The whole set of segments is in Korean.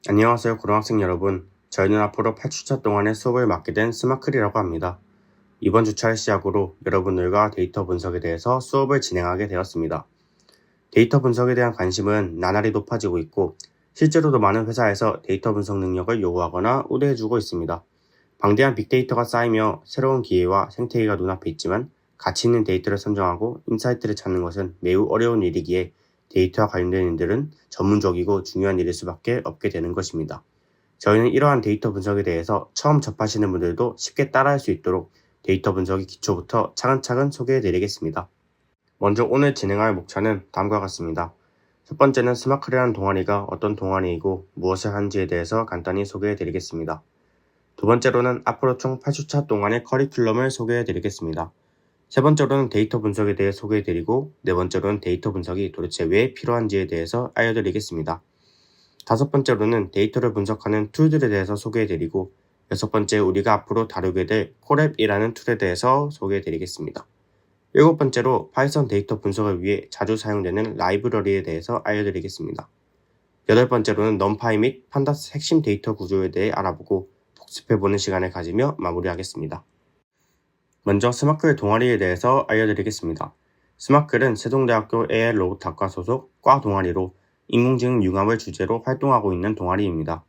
안녕하세요 고등학생 여러분. 저희는 앞으로 8주차 동안의 수업을 맡게 된 스마클이라고 합니다. 이번 주차를 시작으로 여러분들과 데이터 분석에 대해서 수업을 진행하게 되었습니다. 데이터 분석에 대한 관심은 나날이 높아지고 있고 실제로도 많은 회사에서 데이터 분석 능력을 요구하거나 우대해주고 있습니다. 방대한 빅데이터가 쌓이며 새로운 기회와 생태계가 눈앞에 있지만 가치 있는 데이터를 선정하고 인사이트를 찾는 것은 매우 어려운 일이기에 데이터와 관련된 일들은 전문적이고 중요한 일일 수밖에 없게 되는 것입니다. 저희는 이러한 데이터 분석에 대해서 처음 접하시는 분들도 쉽게 따라할 수 있도록 데이터 분석의 기초부터 차근차근 소개해 드리겠습니다. 먼저 오늘 진행할 목차는 다음과 같습니다. 첫 번째는 스마클이라는 동아리가 어떤 동아리이고 무엇을 하는지에 대해서 간단히 소개해 드리겠습니다. 두 번째로는 앞으로 총 8주차 동안의 커리큘럼을 소개해 드리겠습니다. 세 번째로는 데이터 분석에 대해 소개해 드리고 네 번째로는 데이터 분석이 도대체 왜 필요한지에 대해서 알려드리겠습니다. 다섯 번째로는 데이터를 분석하는 툴들에 대해서 소개해 드리고 여섯 번째 우리가 앞으로 다루게 될 콜앱이라는 툴에 대해서 소개해 드리겠습니다. 일곱 번째로 파이썬 데이터 분석을 위해 자주 사용되는 라이브러리에 대해서 알려드리겠습니다. 여덟 번째로는 넘파이 및 판다스 핵심 데이터 구조에 대해 알아보고 복습해보는 시간을 가지며 마무리하겠습니다. 먼저 스마클 동아리에 대해서 알려드리겠습니다. 스마클은 세종대학교 AI 로봇학과 소속 과 동아리로 인공지능 융합을 주제로 활동하고 있는 동아리입니다.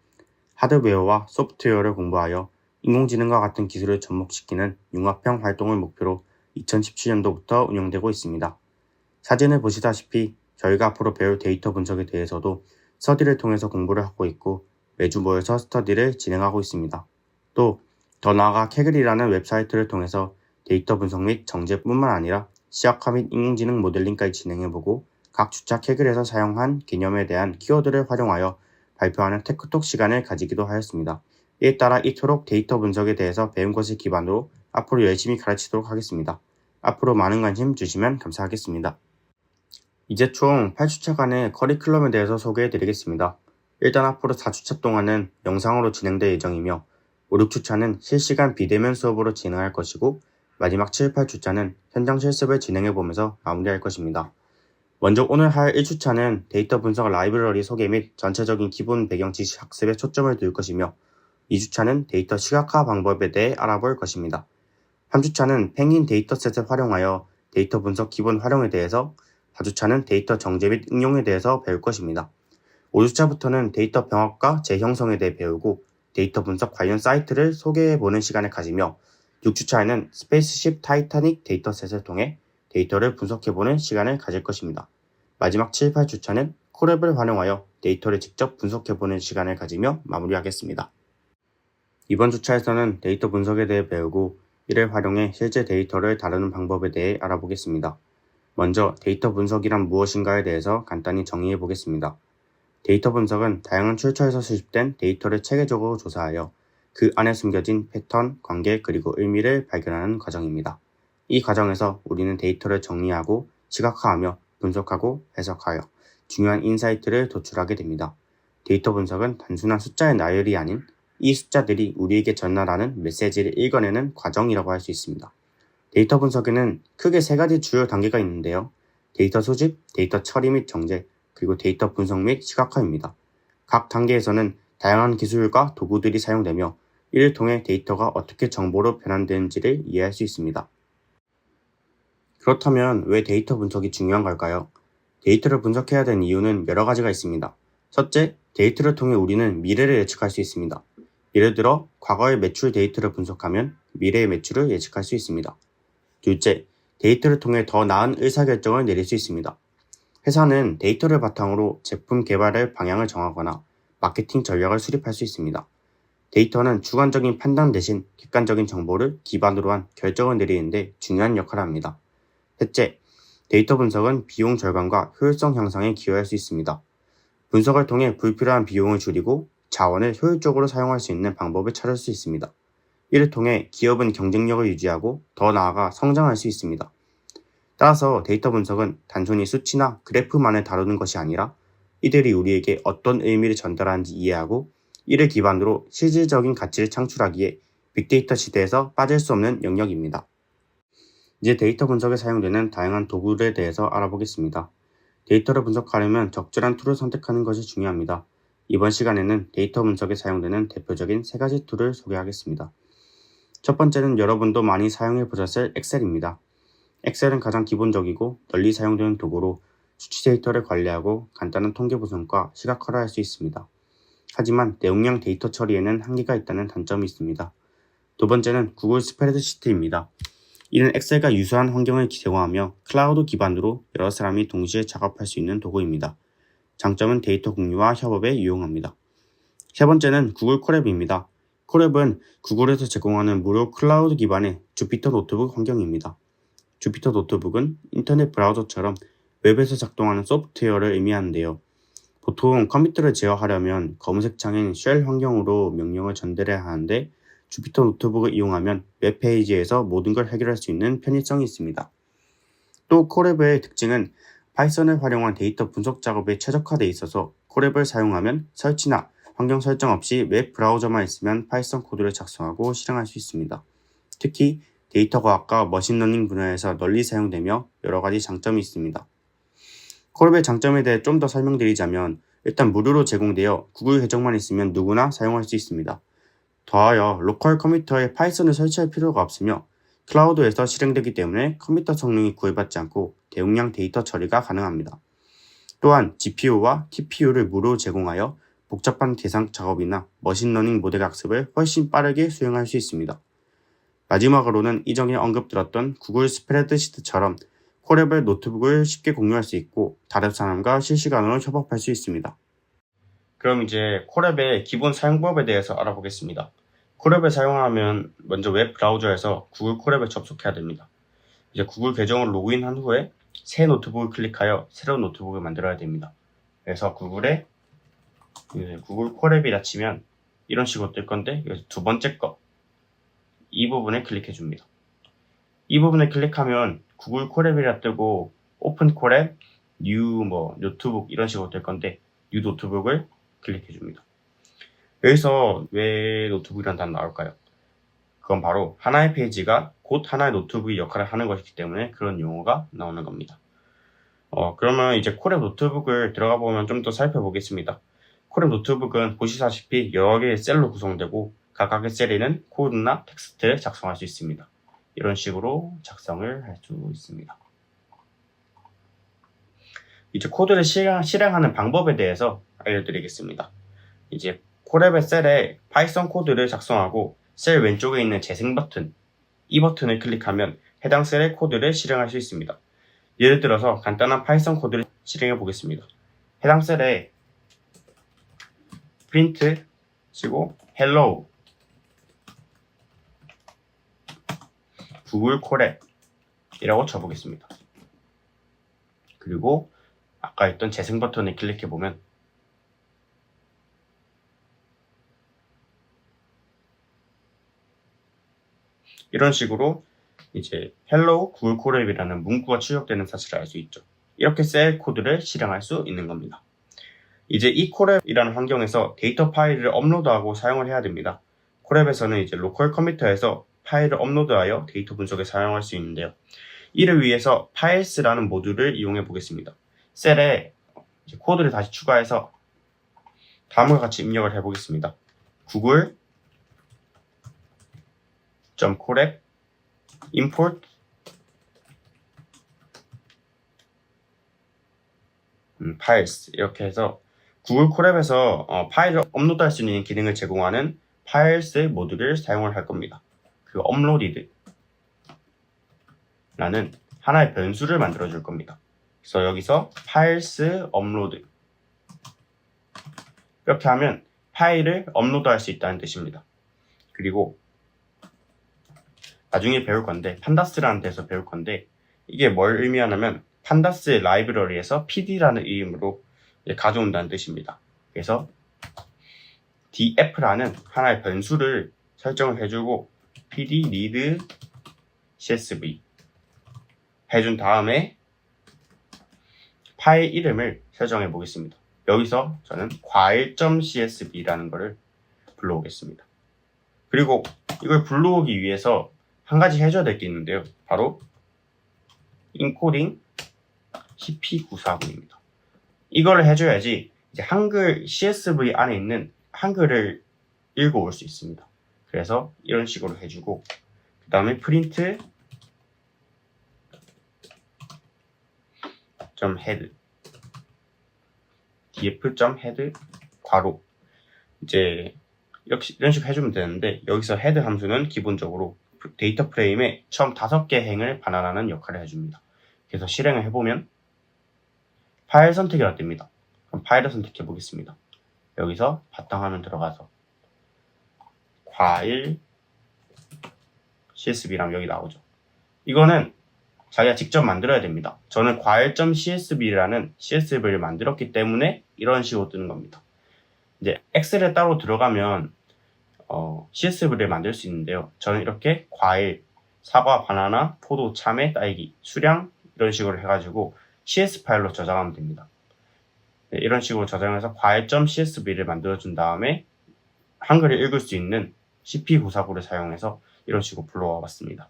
하드웨어와 소프트웨어를 공부하여 인공지능과 같은 기술을 접목시키는 융합형 활동을 목표로 2017년도부터 운영되고 있습니다. 사진을 보시다시피 저희가 앞으로 배울 데이터 분석에 대해서도 스터디를 통해서 공부를 하고 있고 매주 모여서 스터디를 진행하고 있습니다. 또 더 나아가 캐글이라는 웹사이트를 통해서 데이터 분석 및 정제뿐만 아니라 시각화 및 인공지능 모델링까지 진행해보고 각 주차 캐글에서 사용한 개념에 대한 키워드를 활용하여 발표하는 테크톡 시간을 가지기도 하였습니다. 이에 따라 이토록 데이터 분석에 대해서 배운 것을 기반으로 앞으로 열심히 가르치도록 하겠습니다. 앞으로 많은 관심 주시면 감사하겠습니다. 이제 총 8주차간의 커리큘럼에 대해서 소개해 드리겠습니다. 일단 앞으로 4주차 동안은 영상으로 진행될 예정이며 5, 6주차는 실시간 비대면 수업으로 진행할 것이고 마지막 7, 8주차는 현장 실습을 진행해보면서 마무리할 것입니다. 먼저 오늘 할 1주차는 데이터 분석 라이브러리 소개 및 전체적인 기본 배경 지식 학습에 초점을 둘 것이며 2주차는 데이터 시각화 방법에 대해 알아볼 것입니다. 3주차는 펭귄 데이터셋을 활용하여 데이터 분석 기본 활용에 대해서 4주차는 데이터 정제 및 응용에 대해서 배울 것입니다. 5주차부터는 데이터 병합과 재형성에 대해 배우고 데이터 분석 관련 사이트를 소개해보는 시간을 가지며 6주차에는 스페이스십 타이타닉 데이터셋을 통해 데이터를 분석해보는 시간을 가질 것입니다. 마지막 7, 8주차는 콜앱을 활용하여 데이터를 직접 분석해보는 시간을 가지며 마무리하겠습니다. 이번 주차에서는 데이터 분석에 대해 배우고 이를 활용해 실제 데이터를 다루는 방법에 대해 알아보겠습니다. 먼저 데이터 분석이란 무엇인가에 대해서 간단히 정의해 보겠습니다. 데이터 분석은 다양한 출처에서 수집된 데이터를 체계적으로 조사하여 그 안에 숨겨진 패턴, 관계, 그리고 의미를 발견하는 과정입니다. 이 과정에서 우리는 데이터를 정리하고 시각화하며 분석하고 해석하여 중요한 인사이트를 도출하게 됩니다. 데이터 분석은 단순한 숫자의 나열이 아닌 이 숫자들이 우리에게 전달하는 메시지를 읽어내는 과정이라고 할 수 있습니다. 데이터 분석에는 크게 세 가지 주요 단계가 있는데요. 데이터 수집, 데이터 처리 및 정제, 그리고 데이터 분석 및 시각화입니다. 각 단계에서는 다양한 기술과 도구들이 사용되며 이를 통해 데이터가 어떻게 정보로 변환되는지를 이해할 수 있습니다. 그렇다면 왜 데이터 분석이 중요한 걸까요? 데이터를 분석해야 되는 이유는 여러 가지가 있습니다. 첫째, 데이터를 통해 우리는 미래를 예측할 수 있습니다. 예를 들어 과거의 매출 데이터를 분석하면 미래의 매출을 예측할 수 있습니다. 둘째, 데이터를 통해 더 나은 의사결정을 내릴 수 있습니다. 회사는 데이터를 바탕으로 제품 개발의 방향을 정하거나 마케팅 전략을 수립할 수 있습니다. 데이터는 주관적인 판단 대신 객관적인 정보를 기반으로 한 결정을 내리는데 중요한 역할을 합니다. 셋째, 데이터 분석은 비용 절감과 효율성 향상에 기여할 수 있습니다. 분석을 통해 불필요한 비용을 줄이고 자원을 효율적으로 사용할 수 있는 방법을 찾을 수 있습니다. 이를 통해 기업은 경쟁력을 유지하고 더 나아가 성장할 수 있습니다. 따라서 데이터 분석은 단순히 수치나 그래프만을 다루는 것이 아니라 이들이 우리에게 어떤 의미를 전달하는지 이해하고 이를 기반으로 실질적인 가치를 창출하기에 빅데이터 시대에서 빠질 수 없는 영역입니다. 이제 데이터 분석에 사용되는 다양한 도구들에 대해서 알아보겠습니다. 데이터를 분석하려면 적절한 툴을 선택하는 것이 중요합니다. 이번 시간에는 데이터 분석에 사용되는 대표적인 3가지 툴을 소개하겠습니다. 첫 번째는 여러분도 많이 사용해 보셨을 엑셀입니다. 엑셀은 가장 기본적이고 널리 사용되는 도구로 수치 데이터를 관리하고 간단한 통계 분석과 시각화를 할 수 있습니다. 하지만 내용량 데이터 처리에는 한계가 있다는 단점이 있습니다. 두 번째는 구글 스프레드시트입니다. 이는 엑셀과 유사한 환경을 제공하며 클라우드 기반으로 여러 사람이 동시에 작업할 수 있는 도구입니다. 장점은 데이터 공유와 협업에 유용합니다. 세 번째는 구글 콜앱입니다. 콜앱은 구글에서 제공하는 무료 클라우드 기반의 주피터 노트북 환경입니다. 주피터 노트북은 인터넷 브라우저처럼 웹에서 작동하는 소프트웨어를 의미하는데요. 보통 컴퓨터를 제어하려면 검은색 창인 쉘 환경으로 명령을 전달해야 하는데 주피터 노트북을 이용하면 웹페이지에서 모든 걸 해결할 수 있는 편의성이 있습니다. 또 콜앱의 특징은 파이썬을 활용한 데이터 분석 작업에 최적화되어 있어서 콜앱을 사용하면 설치나 환경 설정 없이 웹 브라우저만 있으면 파이썬 코드를 작성하고 실행할 수 있습니다. 특히 데이터 과학과 머신러닝 분야에서 널리 사용되며 여러 가지 장점이 있습니다. 콜앱의 장점에 대해 좀 더 설명드리자면 일단 무료로 제공되어 구글 계정만 있으면 누구나 사용할 수 있습니다. 더하여 로컬 컴퓨터에 파이썬을 설치할 필요가 없으며 클라우드에서 실행되기 때문에 컴퓨터 성능이 구애받지 않고 대용량 데이터 처리가 가능합니다. 또한 GPU와 TPU를 무료로 제공하여 복잡한 계산 작업이나 머신러닝 모델 학습을 훨씬 빠르게 수행할 수 있습니다. 마지막으로는 이전에 언급드렸던 구글 스프레드시트처럼 콜앱의 노트북을 쉽게 공유할 수 있고 다른 사람과 실시간으로 협업할 수 있습니다. 그럼 이제 콜앱의 기본 사용법에 대해서 알아보겠습니다. 콜앱을 사용하면 먼저 웹 브라우저에서 구글 콜앱에 접속해야 됩니다. 이제 구글 계정을 로그인한 후에 새 노트북을 클릭하여 새로운 노트북을 만들어야 됩니다. 그래서 구글에 구글 콜앱이라 치면 이런 식으로 뜰 건데 여기서 두 번째 거 이 부분에 클릭해 줍니다. 이 부분에 클릭하면 구글 콜앱이라 뜨고 오픈 콜앱, 뉴 노트북 이런 식으로 뜰 건데 뉴 노트북을 클릭해 줍니다. 여기서 왜 노트북이라는 단어 나올까요? 그건 바로 하나의 페이지가 곧 하나의 노트북의 역할을 하는 것이기 때문에 그런 용어가 나오는 겁니다. 그러면 이제 콜앱 노트북을 들어가 보면 좀 더 살펴보겠습니다. 콜앱 노트북은 보시다시피 여러 개의 셀로 구성되고 각각의 셀에는 코드나 텍스트를 작성할 수 있습니다. 이런 식으로 작성을 할 수 있습니다. 이제 코드를 실행하는 방법에 대해서 알려드리겠습니다. 이제 콜앱의 셀에 파이썬 코드를 작성하고 셀 왼쪽에 있는 재생 버튼, 이 버튼을 클릭하면 해당 셀의 코드를 실행할 수 있습니다. 예를 들어서 간단한 파이썬 코드를 실행해 보겠습니다. 해당 셀에 print 치고 hello 구글 콜앱이라고 쳐보겠습니다. 그리고 아까 했던 재생 버튼을 클릭해 보면 이런 식으로 이제 hello 구글 콜앱이라는 문구가 출력되는 사실을 알 수 있죠. 이렇게 셀 코드를 실행할 수 있는 겁니다. 이제 이 콜앱이라는 환경에서 데이터 파일을 업로드하고 사용을 해야 됩니다. 콜앱에서는 이제 로컬 컴퓨터에서 파일을 업로드하여 데이터 분석에 사용할 수 있는데요. 이를 위해서 파일스라는 모듈을 이용해 보겠습니다. 셀에 이제 코드를 다시 추가해서 다음과 같이 입력을 해 보겠습니다. google.colab import files 이렇게 해서 구글 콜앱에서 파일을 업로드할 수 있는 기능을 제공하는 files 모듈을 사용을 할 겁니다. 그 uploaded 라는 하나의 변수를 만들어 줄 겁니다. 그래서 여기서 files upload 이렇게 하면 파일을 업로드할 수 있다는 뜻입니다. 그리고 나중에 배울 건데 판다스라는 데서 배울 건데 이게 뭘 의미하냐면 판다스 라이브러리에서 pd라는 이름으로 가져온다는 뜻입니다. 그래서 df라는 하나의 변수를 설정을 해주고 pd read csv 해준 다음에 파일 이름을 설정해 보겠습니다. 여기서 저는 과일.csv라는 것을 불러오겠습니다. 그리고 이걸 불러오기 위해서 한 가지 해줘야 될 게 있는데요. 바로 encoding cp940입니다. 이걸 해줘야지 이제 한글 CSV 안에 있는 한글을 읽어올 수 있습니다. 그래서 이런 식으로 해주고 그 다음에 프린트 .head df.head 괄호 이제 이런 식으로 해주면 되는데 여기서 head 함수는 기본적으로 데이터 프레임에 처음 5개 행을 반환하는 역할을 해줍니다. 그래서 실행을 해보면 파일 선택이라 뜹니다. 그럼 파일을 선택해 보겠습니다. 여기서 바탕화면 들어가서 과일 CSV라면 여기 나오죠. 이거는 자기가 직접 만들어야 됩니다. 저는 과일.csv라는 CSV를 만들었기 때문에 이런 식으로 뜨는 겁니다. 이제 엑셀에 따로 들어가면 CSV를 만들 수 있는데요. 저는 이렇게 과일, 사과, 바나나, 포도, 참외, 딸기, 수량 이런 식으로 해가지고 CS 파일로 저장하면 됩니다. 네, 이런 식으로 저장해서 과일.csv를 만들어준 다음에 한글을 읽을 수 있는 CP949를 사용해서 이런 식으로 불러와 봤습니다.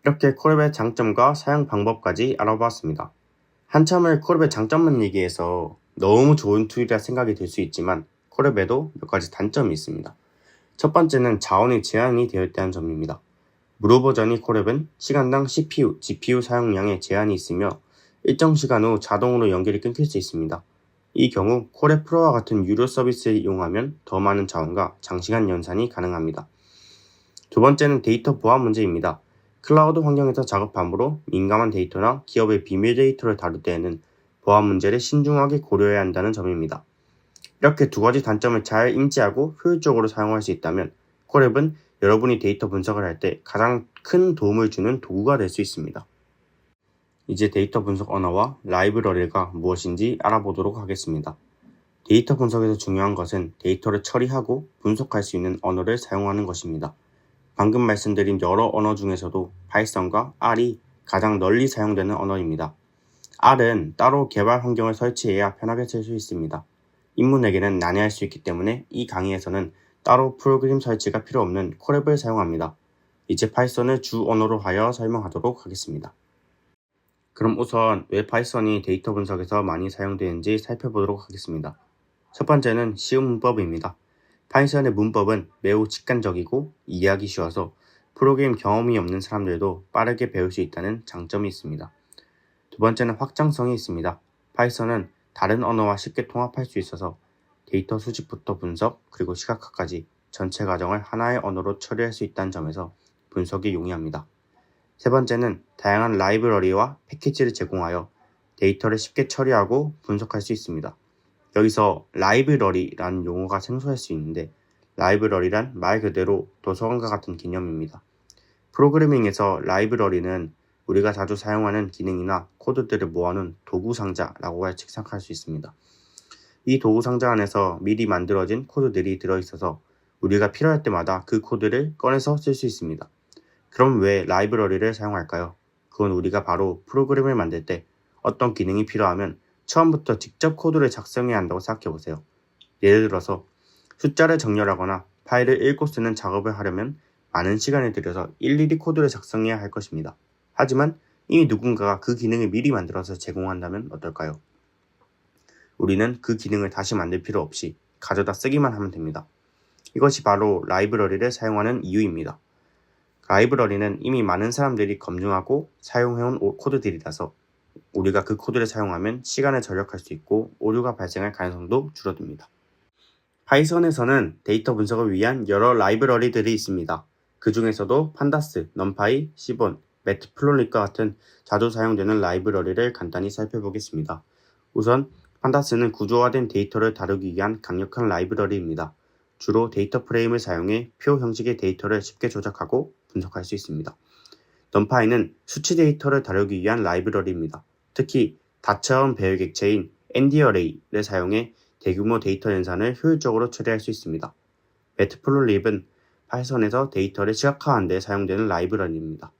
이렇게 콜앱의 장점과 사용 방법까지 알아보았습니다. 한참을 콜앱의 장점만 얘기해서 너무 좋은 툴이라 생각이 들 수 있지만 콜앱에도 몇 가지 단점이 있습니다. 첫 번째는 자원이 제한이 되어 있다는 점입니다. 무료 버전이 콜앱은 시간당 CPU, GPU 사용량에 제한이 있으며 일정 시간 후 자동으로 연결이 끊길 수 있습니다. 이 경우 콜앱 프로와 같은 유료 서비스를 이용하면 더 많은 자원과 장시간 연산이 가능합니다. 두 번째는 데이터 보안 문제입니다. 클라우드 환경에서 작업함으로 민감한 데이터나 기업의 비밀 데이터를 다룰 때에는 보안 문제를 신중하게 고려해야 한다는 점입니다. 이렇게 두 가지 단점을 잘 인지하고 효율적으로 사용할 수 있다면 콜앱은 여러분이 데이터 분석을 할 때 가장 큰 도움을 주는 도구가 될 수 있습니다. 이제 데이터 분석 언어와 라이브러리가 무엇인지 알아보도록 하겠습니다. 데이터 분석에서 중요한 것은 데이터를 처리하고 분석할 수 있는 언어를 사용하는 것입니다. 방금 말씀드린 여러 언어 중에서도 파이썬과 R이 가장 널리 사용되는 언어입니다. R은 따로 개발 환경을 설치해야 편하게 쓸 수 있습니다. 입문에게는 난해할 수 있기 때문에 이 강의에서는 따로 프로그램 설치가 필요 없는 콜앱을 사용합니다. 이제 파이썬을 주 언어로 하여 설명하도록 하겠습니다. 그럼 우선 왜 파이썬이 데이터 분석에서 많이 사용되는지 살펴보도록 하겠습니다. 첫 번째는 쉬운 문법입니다. 파이썬의 문법은 매우 직관적이고 이해하기 쉬워서 프로그램 경험이 없는 사람들도 빠르게 배울 수 있다는 장점이 있습니다. 두 번째는 확장성이 있습니다. 파이썬은 다른 언어와 쉽게 통합할 수 있어서 데이터 수집부터 분석 그리고 시각화까지 전체 과정을 하나의 언어로 처리할 수 있다는 점에서 분석이 용이합니다. 세 번째는 다양한 라이브러리와 패키지를 제공하여 데이터를 쉽게 처리하고 분석할 수 있습니다. 여기서 라이브러리라는 용어가 생소할 수 있는데 라이브러리란 말 그대로 도서관과 같은 개념입니다. 프로그래밍에서 라이브러리는 우리가 자주 사용하는 기능이나 코드들을 모아놓은 도구 상자라고 생각할 수 있습니다. 이 도구 상자 안에서 미리 만들어진 코드들이 들어있어서 우리가 필요할 때마다 그 코드를 꺼내서 쓸 수 있습니다. 그럼 왜 라이브러리를 사용할까요? 그건 우리가 바로 프로그램을 만들 때 어떤 기능이 필요하면 처음부터 직접 코드를 작성해야 한다고 생각해보세요. 예를 들어서 숫자를 정렬하거나 파일을 읽고 쓰는 작업을 하려면 많은 시간을 들여서 일일이 코드를 작성해야 할 것입니다. 하지만 이미 누군가가 그 기능을 미리 만들어서 제공한다면 어떨까요? 우리는 그 기능을 다시 만들 필요 없이 가져다 쓰기만 하면 됩니다. 이것이 바로 라이브러리를 사용하는 이유입니다. 라이브러리는 이미 많은 사람들이 검증하고 사용해온 코드들이라서 우리가 그 코드를 사용하면 시간을 절약할 수 있고 오류가 발생할 가능성도 줄어듭니다. 파이썬에서는 데이터 분석을 위한 여러 라이브러리들이 있습니다. 그 중에서도 판다스, 넘파이, 시본, 매트플로닛과 같은 자주 사용되는 라이브러리를 간단히 살펴보겠습니다. 우선 판다스는 구조화된 데이터를 다루기 위한 강력한 라이브러리입니다. 주로 데이터 프레임을 사용해 표 형식의 데이터를 쉽게 조작하고 분석할 수 있습니다. 넘파이는 수치 데이터를 다루기 위한 라이브러리입니다. 특히 다차원 배열 객체인 NDArray를 사용해 대규모 데이터 연산을 효율적으로 처리할 수 있습니다. 매트플로립은 파이썬에서 데이터를 시각화하는 데 사용되는 라이브러리입니다.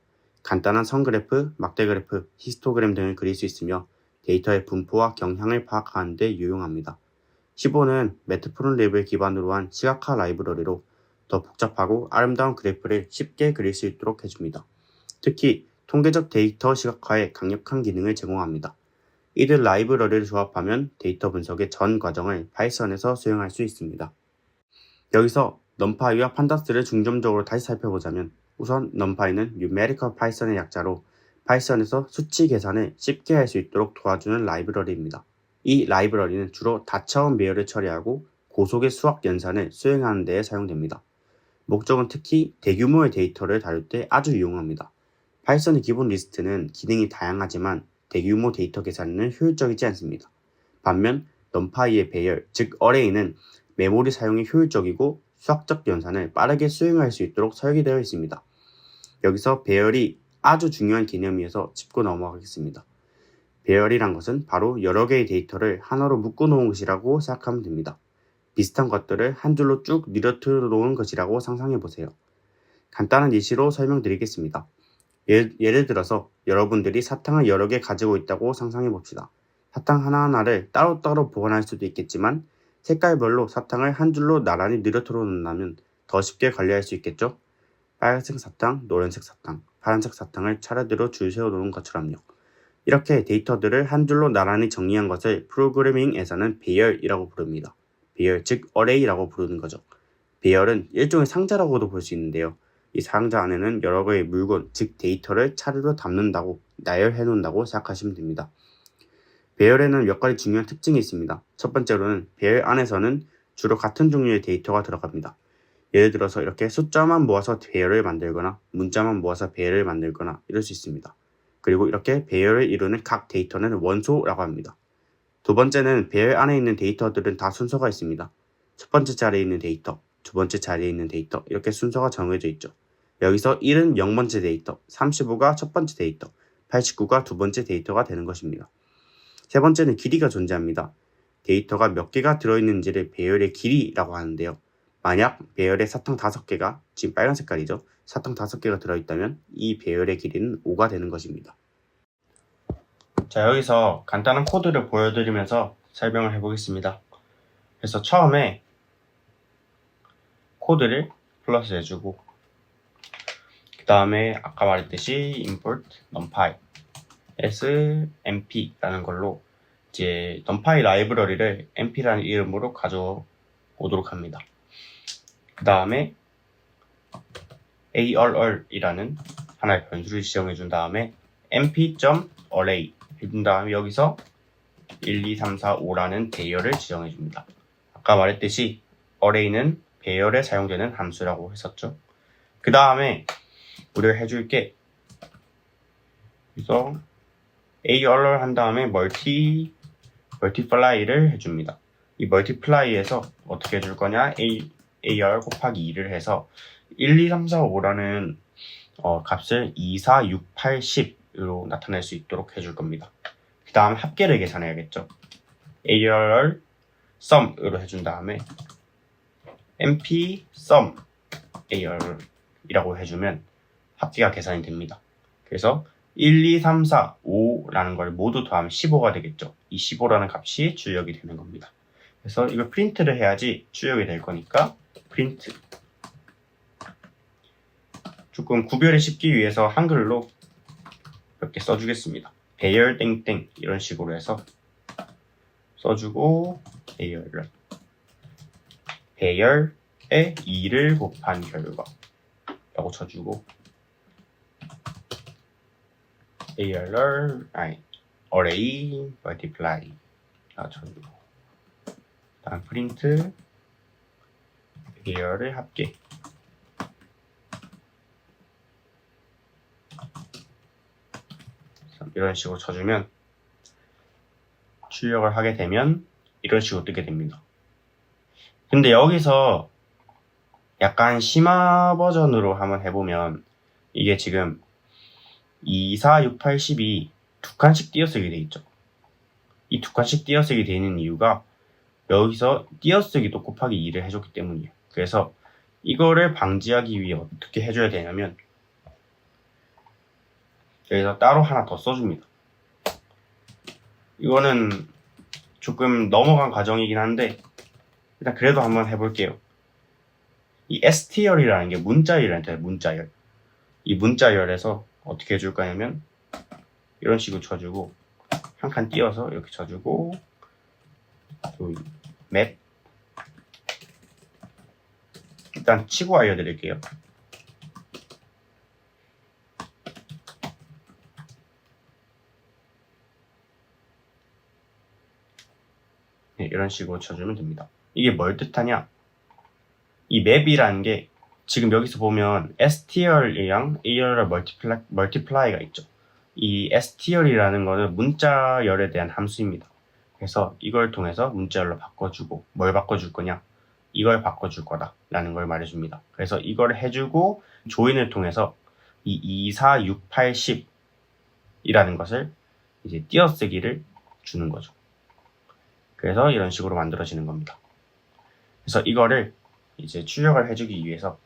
간단한 선그래프, 막대그래프, 히스토그램 등을 그릴 수 있으며 데이터의 분포와 경향을 파악하는 데 유용합니다. 시본은 매트플로립을 기반으로 한 시각화 라이브러리로 더 복잡하고 아름다운 그래프를 쉽게 그릴 수 있도록 해줍니다. 특히 통계적 데이터 시각화에 강력한 기능을 제공합니다. 이들 라이브러리를 조합하면 데이터 분석의 전 과정을 파이썬에서 수행할 수 있습니다. 여기서 numpy와 pandas,를 중점적으로 다시 살펴보자면 우선 numpy는 numerical python의 약자로 파이썬에서 수치 계산을 쉽게 할 수 있도록 도와주는 라이브러리입니다. 이 라이브러리는 주로 다차원 배열을 처리하고 고속의 수학 연산을 수행하는 데 사용됩니다. 목적은 특히 대규모의 데이터를 다룰 때 아주 유용합니다. 파이썬의 기본 리스트는 기능이 다양하지만 대규모 데이터 계산은 효율적이지 않습니다. 반면 numpy의 배열, 즉 array는 메모리 사용이 효율적이고 수학적 연산을 빠르게 수행할 수 있도록 설계되어 있습니다. 여기서 배열이 아주 중요한 개념이어서 짚고 넘어가겠습니다. 배열이란 것은 바로 여러 개의 데이터를 하나로 묶어 놓은 것이라고 생각하면 됩니다. 비슷한 것들을 한 줄로 쭉 늘어뜨려 놓은 것이라고 상상해 보세요. 간단한 예시로 설명드리겠습니다. 예를 들어서 여러분들이 사탕을 여러 개 가지고 있다고 상상해 봅시다. 사탕 하나하나를 따로따로 보관할 수도 있겠지만 색깔별로 사탕을 한 줄로 나란히 늘어뜨려 놓는다면 더 쉽게 관리할 수 있겠죠? 빨간색 사탕, 노란색 사탕, 파란색 사탕을 차례대로 줄 세워 놓은 것처럼요. 이렇게 데이터들을 한 줄로 나란히 정리한 것을 프로그래밍에서는 배열이라고 부릅니다. 배열, 즉 array라고 부르는 거죠. 배열은 일종의 상자라고도 볼 수 있는데요. 이 상자 안에는 여러 개의 물건, 즉 데이터를 차례로 담는다고, 나열해 놓는다고 생각하시면 됩니다. 배열에는 몇 가지 중요한 특징이 있습니다. 첫 번째로는 배열 안에서는 주로 같은 종류의 데이터가 들어갑니다. 예를 들어서 이렇게 숫자만 모아서 배열을 만들거나 문자만 모아서 배열을 만들거나 이럴 수 있습니다. 그리고 이렇게 배열을 이루는 각 데이터는 원소라고 합니다. 두 번째는 배열 안에 있는 데이터들은 다 순서가 있습니다. 첫 번째 자리에 있는 데이터, 두 번째 자리에 있는 데이터 이렇게 순서가 정해져 있죠. 여기서 1은 0번째 데이터, 35가 첫 번째 데이터, 89가 두 번째 데이터가 되는 것입니다. 세 번째는 길이가 존재합니다. 데이터가 몇 개가 들어있는지를 배열의 길이라고 하는데요. 만약 배열에 사탕 5개가, 지금 빨간 색깔이죠. 사탕 5개가 들어있다면 이 배열의 길이는 5가 되는 것입니다. 자, 여기서 간단한 코드를 보여드리면서 설명을 해보겠습니다. 그래서 처음에 코드를 플러스 해주고 그 다음에 아까 말했듯이 import numpy smp 라는 걸로 이제 numpy 라이브러리를 mp라는 이름으로 가져오도록 합니다. 그 다음에 arr이라는 하나의 변수를 지정해 준 다음에 mp.array 해준 다음에 여기서 1, 2, 3, 4, 5라는 배열을 지정해 줍니다. 아까 말했듯이 array는 배열에 사용되는 함수라고 했었죠. 그 다음에 우리가 해줄 게 그래서 arr 한 다음에 multiply를 해줍니다. 이 multiply에서 어떻게 해줄 거냐 ar 곱하기 2를 해서 1, 2, 3, 4, 5라는 값을 2, 4, 6, 8, 10으로 나타낼 수 있도록 해줄 겁니다. 그 다음 합계를 계산해야겠죠. arr sum으로 해준 다음에 mp sum ar 이라고 해주면 합계가 계산이 됩니다. 그래서 1, 2, 3, 4, 5라는 걸 모두 더하면 15가 되겠죠. 이 15라는 값이 출력이 되는 겁니다. 그래서 이걸 프린트를 해야지 출력이 될 거니까 프린트 조금 구별이 쉽기 위해서 한글로 이렇게 써주겠습니다. 배열 땡땡 이런 식으로 해서 써주고 배열에 2를 곱한 결과 라고 쳐주고 array multiply 라고 쳐주고 다음 프린트 배열을 합계 이런 식으로 쳐주면 출력을 하게 되면 이런 식으로 뜨게 됩니다. 근데 여기서 약간 심화 버전으로 한번 해보면 이게 지금 2, 4, 6, 8, 10이 두 칸씩 띄어쓰기 돼 있죠. 이 두 칸씩 띄어쓰기 돼 있는 이유가 여기서 띄어쓰기도 곱하기 2를 해줬기 때문이에요. 그래서 이거를 방지하기 위해 어떻게 해줘야 되냐면 여기서 따로 하나 더 써줍니다. 이거는 조금 넘어간 과정이긴 한데 일단 그래도 한번 해볼게요. 이 str이라는 게 문자열이라는 뜻이에요. 문자열. 이 문자열에서 어떻게 해줄 거냐면 이런 식으로 쳐주고 한 칸 띄워서 이렇게 쳐주고 또 맵 일단 치고 알려드릴게요. 네, 이런 식으로 쳐주면 됩니다. 이게 뭘 뜻하냐? 이 맵이라는 게 지금 여기서 보면 str이랑 ARR 멀티플라이가 있죠. 이 str이라는 거는 문자열에 대한 함수입니다. 그래서 이걸 통해서 문자열로 바꿔주고 뭘 바꿔줄 거냐? 이걸 바꿔줄 거다 라는 걸 말해줍니다. 그래서 이걸 해주고 조인을 통해서 이 2, 4, 6, 8, 10 이라는 것을 이제 띄어쓰기를 주는 거죠. 그래서 이런 식으로 만들어지는 겁니다. 그래서 이거를 이제 출력을 해주기 위해서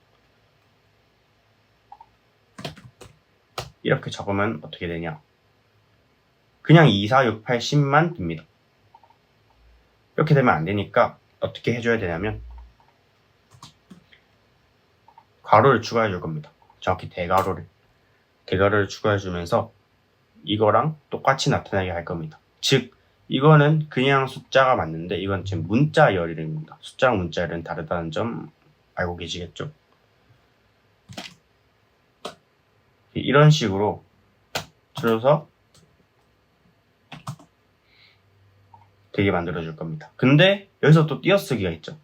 이렇게 적으면 어떻게 되냐? 그냥 2, 4, 6, 8, 10만 듭니다. 이렇게 되면 안 되니까 어떻게 해줘야 되냐면 괄호를 추가해 줄 겁니다. 정확히 대괄호를 추가해 주면서 이거랑 똑같이 나타나게 할 겁니다. 즉 이거는 그냥 숫자가 맞는데 이건 지금 문자열입니다. 숫자랑 문자열은 다르다는 점 알고 계시겠죠? 이런 식으로 줄여서 되게 만들어 줄 겁니다. 근데 여기서 또 띄어쓰기가 있죠.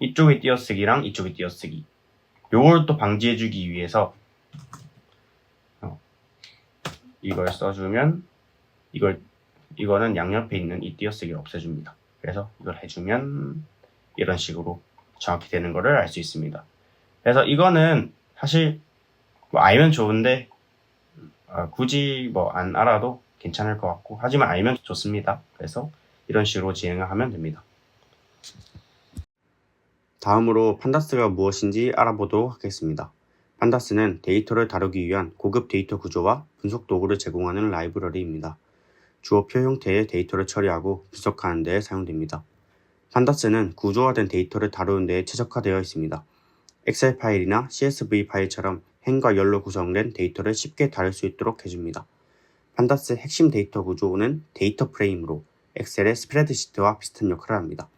이쪽에 띄어쓰기랑 이쪽에 띄어쓰기. 요걸 또 방지해 주기 위해서 이걸 써주면 이거는 양옆에 있는 이 띄어쓰기를 없애줍니다. 그래서 이걸 해주면 이런 식으로 정확히 되는 거를 알 수 있습니다. 그래서 이거는 사실 뭐 알면 좋은데 굳이 뭐 안 알아도 괜찮을 것 같고 하지만 알면 좋습니다. 그래서 이런 식으로 진행을 하면 됩니다. 다음으로 판다스가 무엇인지 알아보도록 하겠습니다. 판다스는 데이터를 다루기 위한 고급 데이터 구조와 분석 도구를 제공하는 라이브러리입니다. 주어표 형태의 데이터를 처리하고 분석하는 데 사용됩니다. 판다스는 구조화된 데이터를 다루는 데 최적화되어 있습니다. 엑셀 파일이나 CSV 파일처럼 행과 열로 구성된 데이터를 쉽게 다룰 수 있도록 해줍니다. 판다스의 핵심 데이터 구조는 데이터 프레임으로 엑셀의 스프레드시트와 비슷한 역할을 합니다.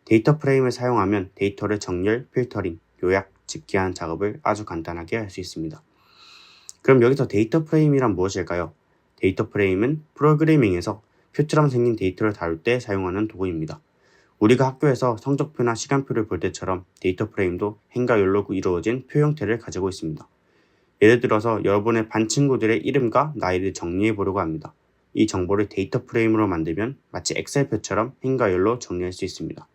데이터 프레임을 사용하면 데이터를 정렬, 필터링, 요약, 집계하는 작업을 아주 간단하게 할 수 있습니다. 그럼 여기서 데이터 프레임이란 무엇일까요? 데이터 프레임은 프로그래밍에서 표처럼 생긴 데이터를 다룰 때 사용하는 도구입니다. 우리가 학교에서 성적표나 시간표를 볼 때처럼 데이터 프레임도 행과 열로 이루어진 표 형태를 가지고 있습니다. 예를 들어서 여러분의 반 친구들의 이름과 나이를 정리해 보려고 합니다. 이 정보를 데이터 프레임으로 만들면 마치 엑셀표처럼 행과 열로 정리할 수 있습니다.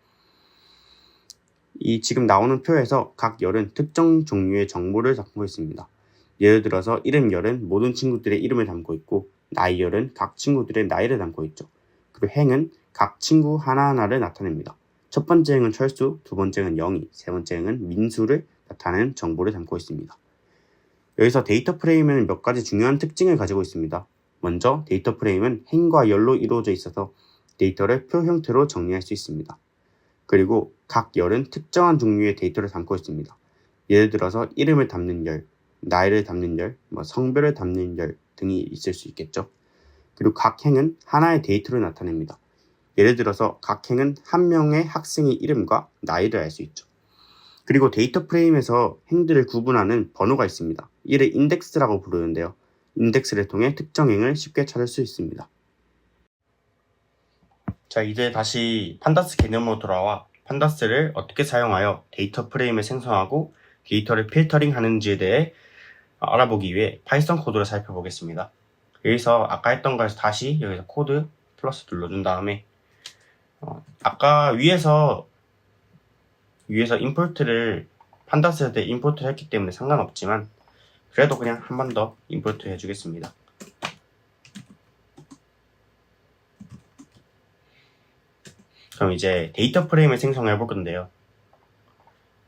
이 지금 나오는 표에서 각 열은 특정 종류의 정보를 담고 있습니다. 예를 들어서 이름 열은 모든 친구들의 이름을 담고 있고 나이 열은 각 친구들의 나이를 담고 있죠. 그리고 행은 각 친구 하나하나를 나타냅니다. 첫 번째 행은 철수, 두 번째 행은 영희, 세 번째 행은 민수를 나타내는 정보를 담고 있습니다. 여기서 데이터 프레임은 몇 가지 중요한 특징을 가지고 있습니다. 먼저 데이터 프레임은 행과 열로 이루어져 있어서 데이터를 표 형태로 정리할 수 있습니다. 그리고 각 열은 특정한 종류의 데이터를 담고 있습니다. 예를 들어서 이름을 담는 열, 나이를 담는 열, 성별을 담는 열 등이 있을 수 있겠죠. 그리고 각 행은 하나의 데이터를 나타냅니다. 예를 들어서 각 행은 한 명의 학생의 이름과 나이를 알 수 있죠. 그리고 데이터 프레임에서 행들을 구분하는 번호가 있습니다. 이를 인덱스라고 부르는데요. 인덱스를 통해 특정 행을 쉽게 찾을 수 있습니다. 자, 이제 다시 판다스 개념으로 돌아와 판다스를 어떻게 사용하여 데이터 프레임을 생성하고 데이터를 필터링 하는지에 대해 알아보기 위해 파이썬 코드를 살펴보겠습니다. 여기서 아까 했던 거에서 다시 여기서 코드 플러스 눌러준 다음에 아까 위에서 임포트를 판다스 때 임포트를 했기 때문에 상관없지만 그래도 그냥 한 번 더 임포트 해주겠습니다. 그럼 이제 데이터 프레임을 생성해 볼 건데요.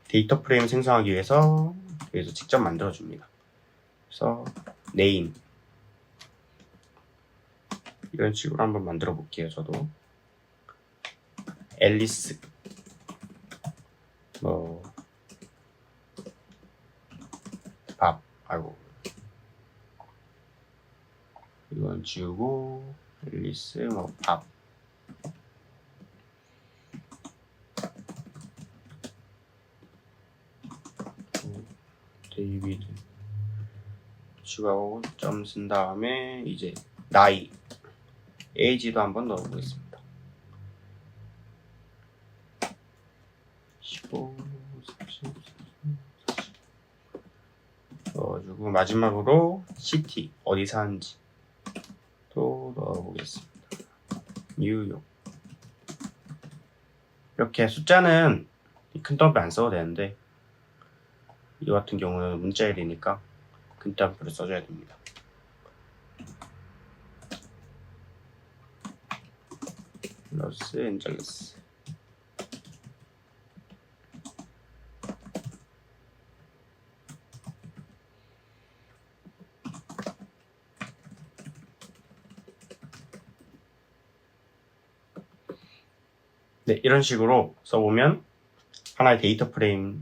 데이터 프레임 생성하기 위해서 여기서 직접 만들어 줍니다. 그래서 name 이런 식으로 한번 만들어 볼게요. 저도 앨리스 이건 지우고 앨리스 밥 데이비드 추가하고 점 쓴 다음에 이제 나이 에이지도 한번 넣어보겠습니다. 15, 30, 40 넣어주고 마지막으로 시티 어디 사는지 또 넣어보겠습니다. 뉴욕. 이렇게 숫자는 큰 더블 안 써도 되는데 이 같은 경우는 문자일이니까 큰 더블을 써줘야 됩니다. 로스앤젤레스. 네, 이런 식으로 써보면 하나의 데이터 프레임이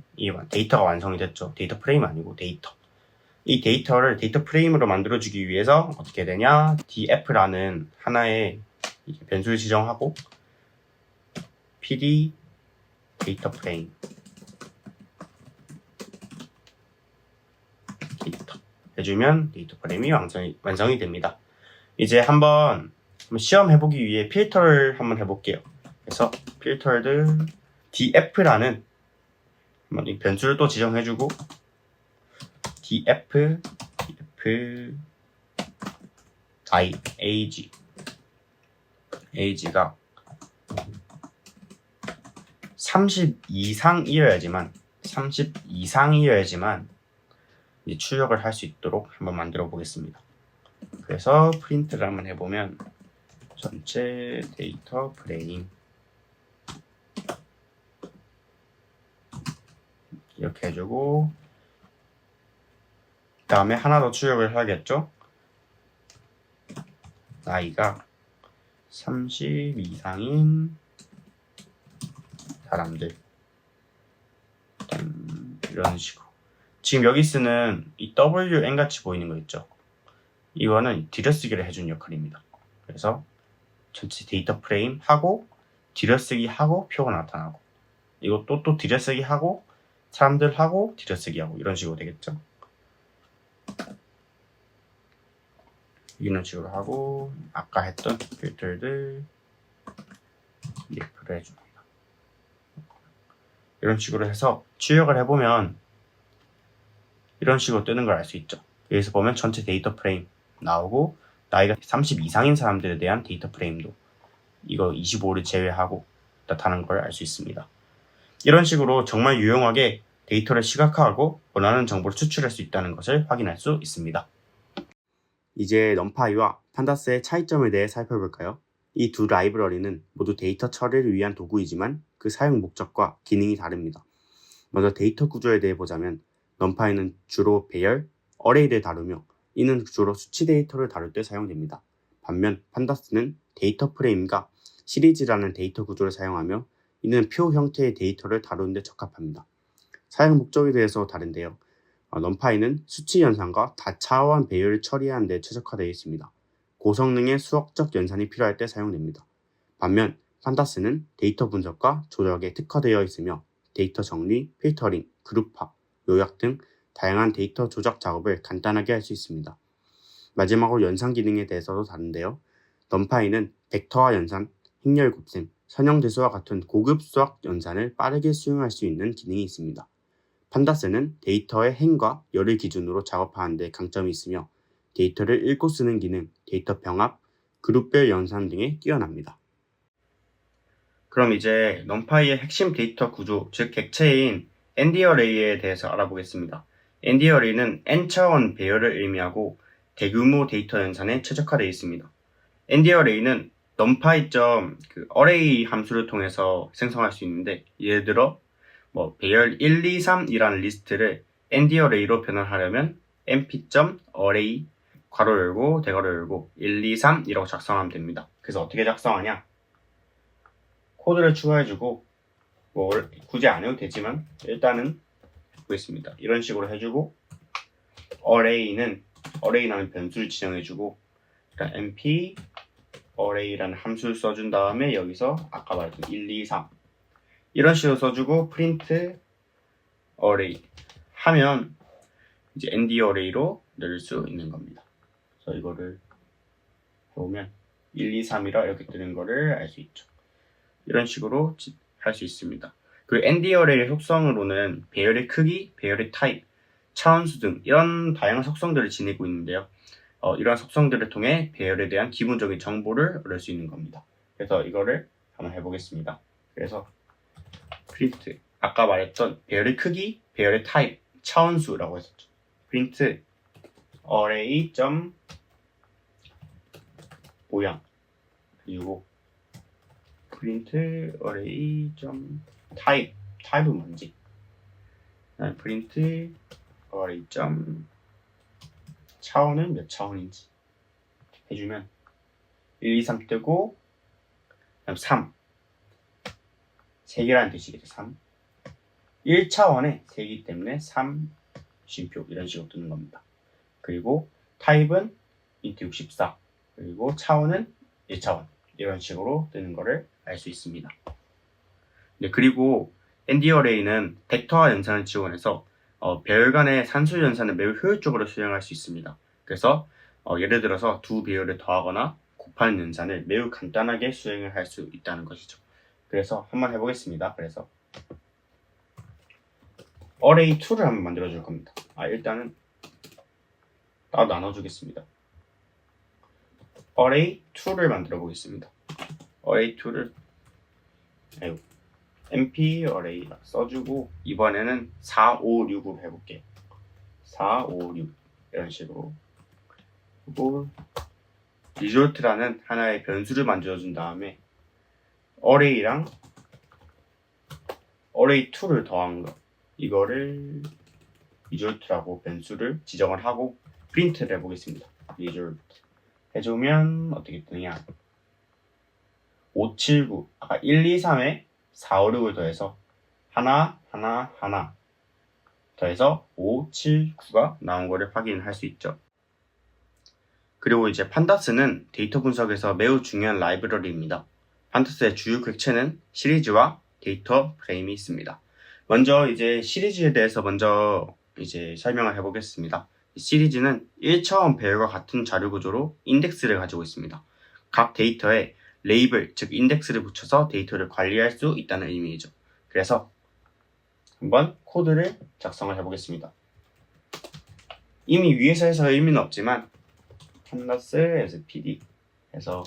데이터가 완성이 됐죠. 데이터 프레임 아니고 데이터. 이 데이터를 데이터 프레임으로 만들어주기 위해서 어떻게 되냐? df라는 하나의 변수를 지정하고 pd 데이터 프레임 데이터 해주면 데이터 프레임이 완성이 됩니다. 이제 한번 시험 해보기 위해 필터를 한번 해볼게요. 그래서 필터를 df라는 이 변수를 또 지정해주고 df ag가 30 이상이어야지만 이제 출력을 할 수 있도록 한번 만들어 보겠습니다. 그래서 프린트를 한번 해보면 전체 데이터 프레임 이렇게 해주고 그 다음에 하나 더 출력을 해야겠죠. 나이가 30 이상인 사람들 이런 식으로 지금 여기 쓰는 이 WN 같이 보이는 거 있죠. 이거는 들여쓰기를 해준 역할입니다. 그래서 전체 데이터 프레임 하고 들여쓰기 하고 표가 나타나고 이것도 또 들여쓰기 하고 사람들 하고 들여쓰기 하고 이런 식으로 되겠죠. 이런 식으로 하고 아까 했던 필터들 리프를 해줍니다. 이런 식으로 해서 출력을 해보면 이런 식으로 뜨는 걸 알 수 있죠. 여기서 보면 전체 데이터 프레임 나오고 나이가 30 이상인 사람들에 대한 데이터 프레임도 이거 25를 제외하고 나타나는 걸 알 수 있습니다. 이런 식으로 정말 유용하게 데이터를 시각화하고 원하는 정보를 추출할 수 있다는 것을 확인할 수 있습니다. 이제 넘파이와 판다스의 차이점에 대해 살펴볼까요? 이 두 라이브러리는 모두 데이터 처리를 위한 도구이지만 그 사용 목적과 기능이 다릅니다. 먼저 데이터 구조에 대해 보자면 넘파이는 주로 배열, 어레이를 다루며 이는 주로 수치 데이터를 다룰 때 사용됩니다. 반면 판다스는 데이터 프레임과 시리즈라는 데이터 구조를 사용하며 이는 표 형태의 데이터를 다루는 데 적합합니다. 사용 목적에 대해서 다른데요. 넘파이는 수치 연산과 다차원 배열을 처리하는 데 최적화되어 있습니다. 고성능의 수학적 연산이 필요할 때 사용됩니다. 반면 판다스는 데이터 분석과 조작에 특화되어 있으며 데이터 정리, 필터링, 그룹화, 요약 등 다양한 데이터 조작 작업을 간단하게 할 수 있습니다. 마지막으로 연산 기능에 대해서도 다른데요. 넘파이는 벡터화 연산, 행렬 곱셈, 선형대수와 같은 고급 수학 연산을 빠르게 수행할 수 있는 기능이 있습니다. 판다스는 데이터의 행과 열을 기준으로 작업하는 데 강점이 있으며 데이터를 읽고 쓰는 기능, 데이터 병합, 그룹별 연산 등에 뛰어납니다. 그럼 이제 넘파이의 핵심 데이터 구조, 즉 객체인 ND어레이에 대해서 알아보겠습니다. ND어레이는 N차원 배열을 의미하고 대규모 데이터 연산에 최적화되어 있습니다. ND어레이는 numpy.array 함수를 통해서 생성할 수 있는데 예를 들어 배열 1, 2, 3이라는 리스트를 ND어레이로 변환하려면 np.array 괄호 열고 대괄호 열고 1, 2, 3이라고 작성하면 됩니다. 그래서 어떻게 작성하냐? 코드를 추가해주고 굳이 안 해도 되지만 일단은 보겠습니다. 이런 식으로 해주고 array라는 변수를 지정해주고 그다음 np array라는 함수를 써준 다음에 여기서 아까 말했던 1, 2, 3 이런 식으로 써주고 print array 하면 이제 nd array로 넣을 수 있는 겁니다. 그래서 이거를 보면 1, 2, 3이라 이렇게 뜨는 거를 알 수 있죠. 이런 식으로 할 수 있습니다. 그리고 ND 어레이의 속성으로는 배열의 크기, 배열의 타입, 차원수 등 이런 다양한 속성들을 지니고 있는데요. 이러한 속성들을 통해 배열에 대한 기본적인 정보를 얻을 수 있는 겁니다. 그래서 이거를 한번 해보겠습니다. 그래서 print 아까 말했던 배열의 크기, 배열의 타입, 차원수라고 했었죠. print array 모양 그리고 print array type은 뭔지 print array 차원은 몇 차원인지 해주면 1, 2, 3 뜨고 그다음 3 3개라는 뜻이겠죠. 3 1차원에 3기 때문에 3 쉼표 이런 식으로 뜨는 겁니다. 그리고 타입은 int 64 그리고 차원은 1차원 이런 식으로 뜨는 거를 알 수 있습니다. 네, 그리고 ND 어레이는 벡터화 연산을 지원해서 배열 간의 산술 연산을 매우 효율적으로 수행할 수 있습니다. 그래서 예를 들어서 두 배열을 더하거나 곱하는 연산을 매우 간단하게 수행을 할 수 있다는 것이죠. 그래서 한번 해보겠습니다. 그래서 array 2를 한번 만들어 줄 겁니다. 일단은 따로 나눠주겠습니다. array 2를 만들어 보겠습니다. array 2를 np array 써주고 이번에는 4, 5, 6으로 해볼게요. 4, 5, 6 이런 식으로 그리고 result라는 하나의 변수를 만들어준 다음에 array랑 array 2를 더한 거 이거를 result라고 변수를 지정을 하고 프린트를 해보겠습니다. result 해주면 어떻게 뜨냐 5, 7, 9 아까 1, 2, 3에 4, 5, 6을 더해서 하나 더해서 5, 7, 9가 나온 거를 확인할 수 있죠. 그리고 이제 판다스는 데이터 분석에서 매우 중요한 라이브러리입니다. 판다스의 주요 객체는 시리즈와 데이터 프레임이 있습니다. 먼저 이제 시리즈에 대해서 먼저 이제 설명을 해보겠습니다. 시리즈는 1차원 배열과 같은 자료 구조로 인덱스를 가지고 있습니다. 각 데이터에 레이블, 즉 인덱스를 붙여서 데이터를 관리할 수 있다는 의미이죠. 그래서 한번 코드를 작성을 해보겠습니다. 이미 위에서 해서 의미는 없지만 pandas pd 해서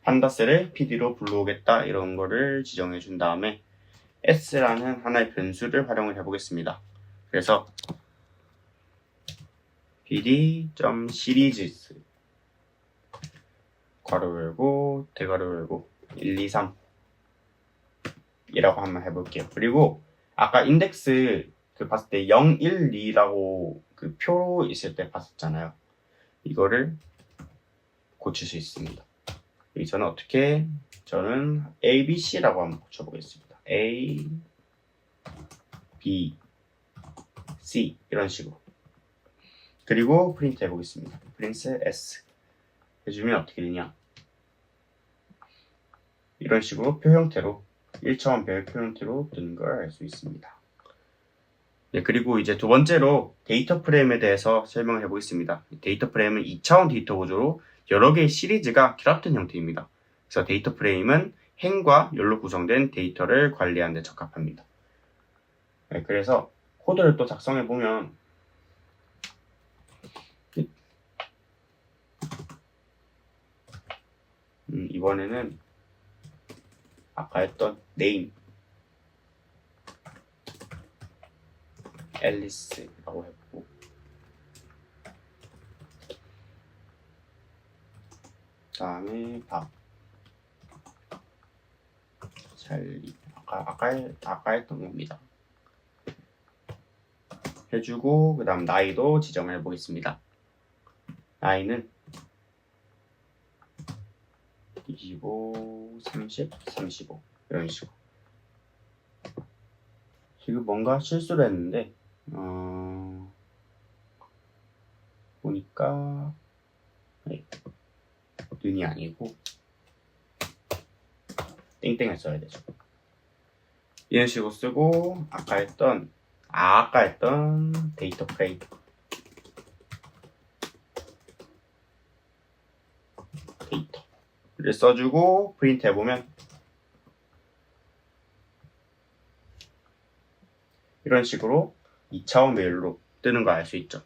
판다스를 pd로 불러오겠다 이런 거를 지정해 준 다음에 s라는 하나의 변수를 활용을 해보겠습니다. 그래서 pd.series 괄호 열고 대괄호 열고 1, 2, 3 이라고 한번 해볼게요. 그리고 아까 인덱스 봤을 때 0, 1, 2라고 그 표 있을 때 봤었잖아요. 이거를 고칠 수 있습니다. 여기서는 어떻게 저는 A, B, C라고 한번 고쳐보겠습니다. A, B, C 이런 식으로 그리고 프린트 해보겠습니다. 프린트 S 해주면 어떻게 되냐 이런 식으로 표 형태로 1차원 배열 표 형태로 뜨는 걸 알 수 있습니다. 네, 그리고 이제 두 번째로 데이터 프레임에 대해서 설명을 해보겠습니다. 데이터 프레임은 2차원 데이터 구조로 여러 개의 시리즈가 결합된 형태입니다. 그래서 데이터 프레임은 행과 열로 구성된 데이터를 관리하는 데 적합합니다. 네, 그래서 코드를 또 작성해 보면 이번에는 아까 했던 name 앨리스라고 해보고 다음에 밥 찰리 아까 했던 겁니다. 해주고 그 다음 나이도 지정을 해보겠습니다. 나이는 25, 30, 35 이런 식으로. 지금 뭔가 실수를 했는데 보니까 는이 아니고 땡땡을 써야 되죠. 이런 식으로 쓰고 아까 했던 데이터 프레임 데이터를 써주고 프린트 해보면 이런 식으로 2차원 메일로 뜨는 거 알 수 있죠.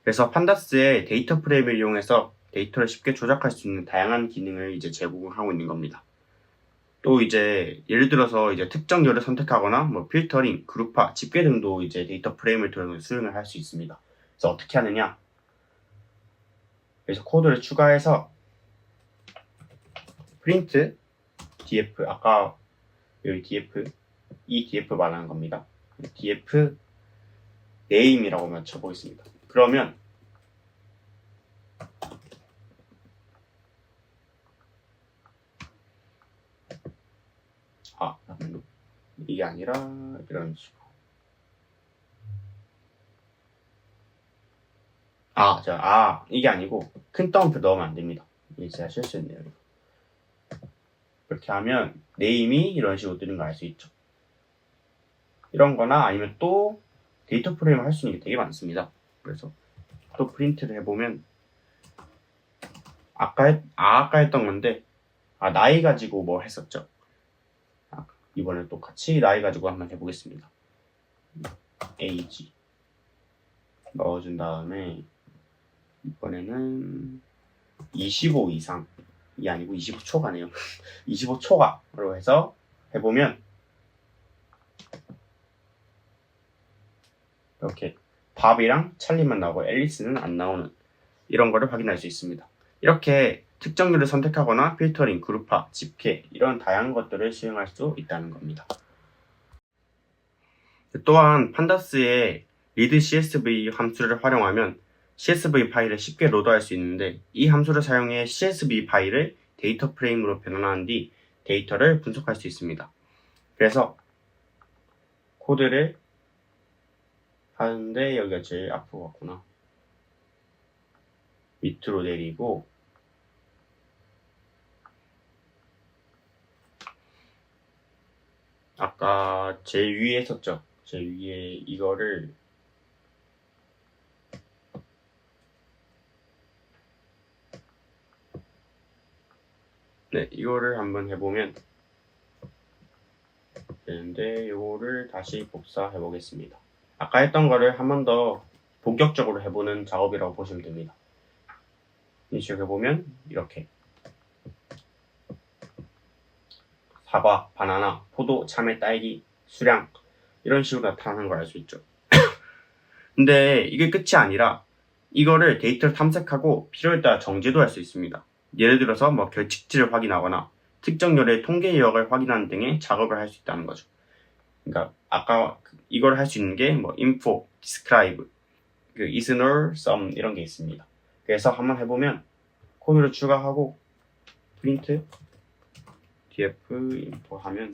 그래서 판다스의 데이터 프레임을 이용해서 데이터를 쉽게 조작할 수 있는 다양한 기능을 이제 제공하고 있는 겁니다. 또 이제 예를 들어서 이제 특정 열을 선택하거나 뭐 필터링, 그룹화, 집계 등도 이제 데이터 프레임을 통해서 수행을 할 수 있습니다. 그래서 어떻게 하느냐? 그래서 코드를 추가해서 print df 아까 여기 df 이 df 말하는 겁니다. df name이라고 맞춰보겠습니다. 그러면 이게 아니라 이런 식으로 이게 아니고 큰 따옴표 넣으면 안 됩니다. 이게 제가 실수했네요. 이렇게 하면 name이 이런 식으로 뜨는 거 알 수 있죠. 이런 거나 아니면 또 데이터 프레임을 할 수 있는 게 되게 많습니다. 그래서 또 프린트를 해보면 아까 했던 건데 나이 가지고 뭐 했었죠. 이번에 똑같이 나이 가지고 한번 해보겠습니다. age 넣어준 다음에 이번에는 25 이상이 아니고 25초가네요. 25초가로 해서 해보면 이렇게 밥이랑 찰리만 나오고 앨리스는 안 나오는 이런 거를 확인할 수 있습니다. 이렇게 특정률을 선택하거나 필터링, 그룹화, 집계 이런 다양한 것들을 수행할 수 있다는 겁니다. 또한 판다스의 read CSV 함수를 활용하면 CSV 파일을 쉽게 로드할 수 있는데 이 함수를 사용해 CSV 파일을 데이터 프레임으로 변환한 뒤 데이터를 분석할 수 있습니다. 그래서 코드를 하는데 여기가 제일 앞으로 갔구나. 밑으로 내리고 아까 제일 위에 했었죠. 제일 위에 이거를 이거를 한번 해보면 되는데 이거를 다시 복사해 보겠습니다. 아까 했던 거를 한 번 더 본격적으로 해보는 작업이라고 보시면 됩니다. 인식해보면 이렇게 사과, 바나나, 포도, 참외, 딸기, 수량 이런 식으로 나타나는 걸 알 수 있죠. 근데 이게 끝이 아니라 이거를 데이터를 탐색하고 필요에 따라 정제도 할 수 있습니다. 예를 들어서 뭐 결칙지를 확인하거나 특정 열의 통계 요약을 확인하는 등의 작업을 할 수 있다는 거죠. 그러니까 아까 이걸 할 수 있는 게 뭐 info, describe, listener, sum 이런 게 있습니다. 그래서 한번 해보면 코드를 추가하고 print df info 하면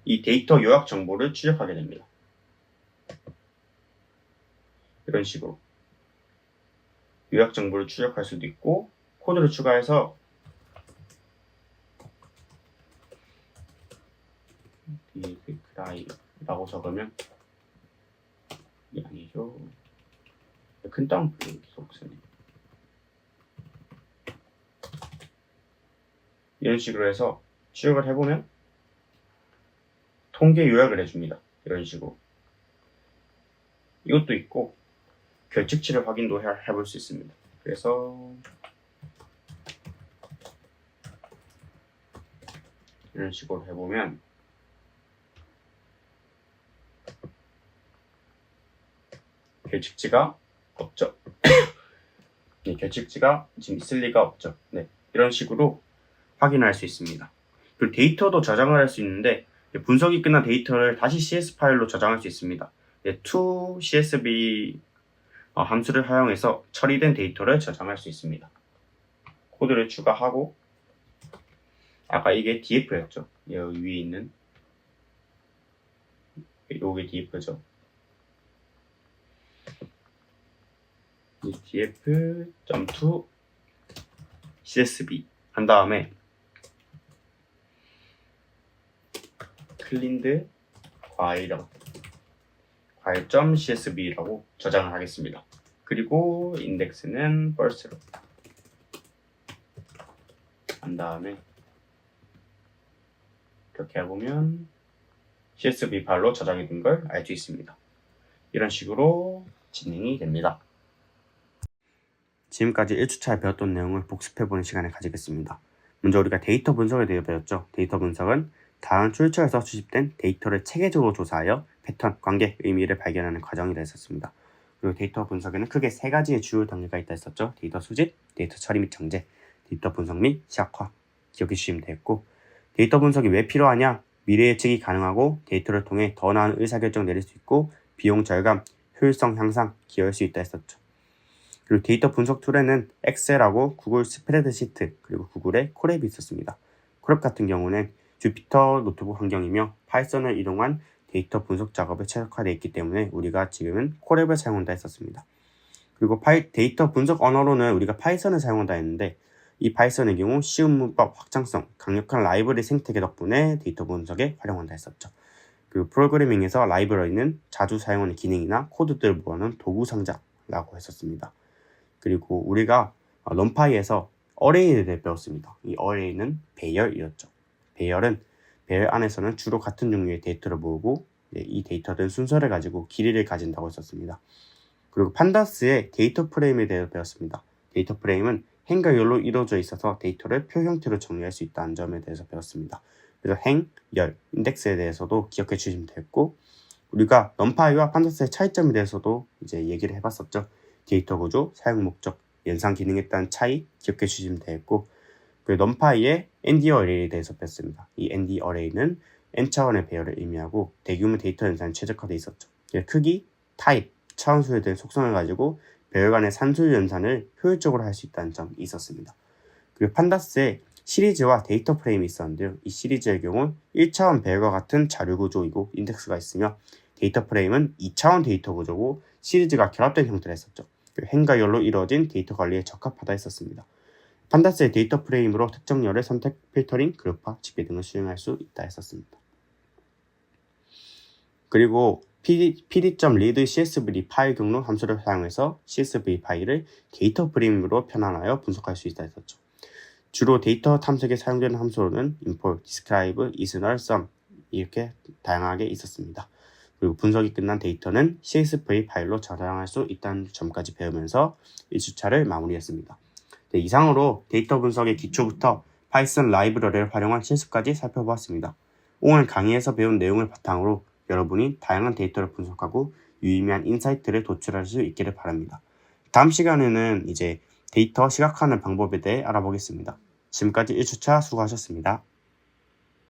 이 데이터 요약 정보를 출력하게 됩니다. 이런 식으로 요약 정보를 출력할 수도 있고 코드를 추가해서 describe라고 적으면 이게 아니죠. 큰 따옴표 계속 쓰네. 이런 식으로 해서 출력을 해보면 통계 요약을 해줍니다. 이런 식으로 이것도 있고 결측치를 확인도 해볼 수 있습니다. 그래서 이런 식으로 해보면 결측치가 없죠. 결측치가 지금 있을 리가 없죠. 이런 식으로 확인할 수 있습니다. 그리고 데이터도 저장을 할 수 있는데 분석이 끝난 데이터를 다시 CS 파일로 저장할 수 있습니다. to CSV 함수를 사용해서 처리된 데이터를 저장할 수 있습니다. 코드를 추가하고 아까 이게 df였죠. 여기 위에 있는 이게 df죠. df.to CSV 한 다음에 클린드 과일.csv라고 저장을 하겠습니다. 그리고 인덱스는 first로 한 다음에 이렇게 해보면 CSV 파일로 저장이 된 걸 알 수 있습니다. 이런 식으로 진행이 됩니다. 지금까지 1주차에 배웠던 내용을 복습해보는 시간을 가지겠습니다. 먼저 우리가 데이터 분석에 대해 배웠죠. 데이터 분석은 다음 출처에서 수집된 데이터를 체계적으로 조사하여 패턴, 관계, 의미를 발견하는 과정이 되었습니다. 그리고 데이터 분석에는 크게 세 가지의 주요 단계가 있다 했었죠. 데이터 수집, 데이터 처리 및 정제, 데이터 분석 및 시각화 기억해 주시면 되겠고, 데이터 분석이 왜 필요하냐? 미래 예측이 가능하고 데이터를 통해 더 나은 의사결정 내릴 수 있고 비용 절감, 효율성 향상 기여할 수 있다 했었죠. 그리고 데이터 분석 툴에는 엑셀하고 구글 스프레드시트 그리고 구글의 콜앱이 있었습니다. 콜앱 같은 경우는 주피터 노트북 환경이며 파이썬을 이용한 데이터 분석 작업에 최적화되어 있기 때문에 우리가 지금은 콜앱을 사용한다 했었습니다. 그리고 데이터 분석 언어로는 우리가 파이썬을 사용한다 했는데 이 파이썬의 경우 쉬운 문법, 확장성, 강력한 라이브러리 생태계 덕분에 데이터 분석에 활용한다 했었죠. 그리고 프로그래밍에서 라이브러리는 자주 사용하는 기능이나 코드들을 모아놓은 도구 상자라고 했었습니다. 그리고 우리가 넘파이에서 어레이에 대해 배웠습니다. 이 어레이는 배열이었죠. 배열 안에서는 주로 같은 종류의 데이터를 모으고 이 데이터들은 순서를 가지고 길이를 가진다고 했었습니다. 그리고 판다스의 데이터 프레임에 대해 배웠습니다. 데이터 프레임은 행과 열로 이루어져 있어서 데이터를 표 형태로 정리할 수 있다는 점에 대해서 배웠습니다. 그래서 행, 열, 인덱스에 대해서도 기억해 주시면 되겠고, 우리가 넘파이와 판다스의 차이점에 대해서도 이제 얘기를 해봤었죠. 데이터 구조, 사용 목적, 연산 기능에 따른 차이 기억해 주시면 되겠고, 그리고 넘파이의 ND 어레이에 대해서 배웠습니다. 이 ND 어레이는 N차원의 배열을 의미하고 대규모 데이터 연산에 최적화되어 있었죠. 크기, 타입, 차원수에 대한 속성을 가지고 배열 간의 산술 연산을 효율적으로 할 수 있다는 점이 있었습니다. 그리고 판다스의 시리즈와 데이터 프레임이 있었는데요. 이 시리즈의 경우 1차원 배열과 같은 자료 구조이고 인덱스가 있으며 데이터 프레임은 2차원 데이터 구조고 시리즈가 결합된 형태를 했었죠. 행과 열로 이루어진 데이터 관리에 적합하다 했었습니다. 판다스의 데이터 프레임으로 특정 열의 선택, 필터링, 그룹화, 집계 등을 수행할 수 있다 했었습니다. 그리고 pd.read csv 파일 경로 함수를 사용해서 csv 파일을 데이터 프레임으로 변환하여 분석할 수 있다 했었죠. 주로 데이터 탐색에 사용되는 함수로는 import, describe, isNull, sum 이렇게 다양하게 있었습니다. 그리고 분석이 끝난 데이터는 CSV 파일로 저장할 수 있다는 점까지 배우면서 1주차를 마무리했습니다. 이상으로 데이터 분석의 기초부터 파이썬 라이브러리를 활용한 실습까지 살펴보았습니다. 오늘 강의에서 배운 내용을 바탕으로 여러분이 다양한 데이터를 분석하고 유의미한 인사이트를 도출할 수 있기를 바랍니다. 다음 시간에는 이제 데이터 시각화하는 방법에 대해 알아보겠습니다. 지금까지 1주차 수고하셨습니다.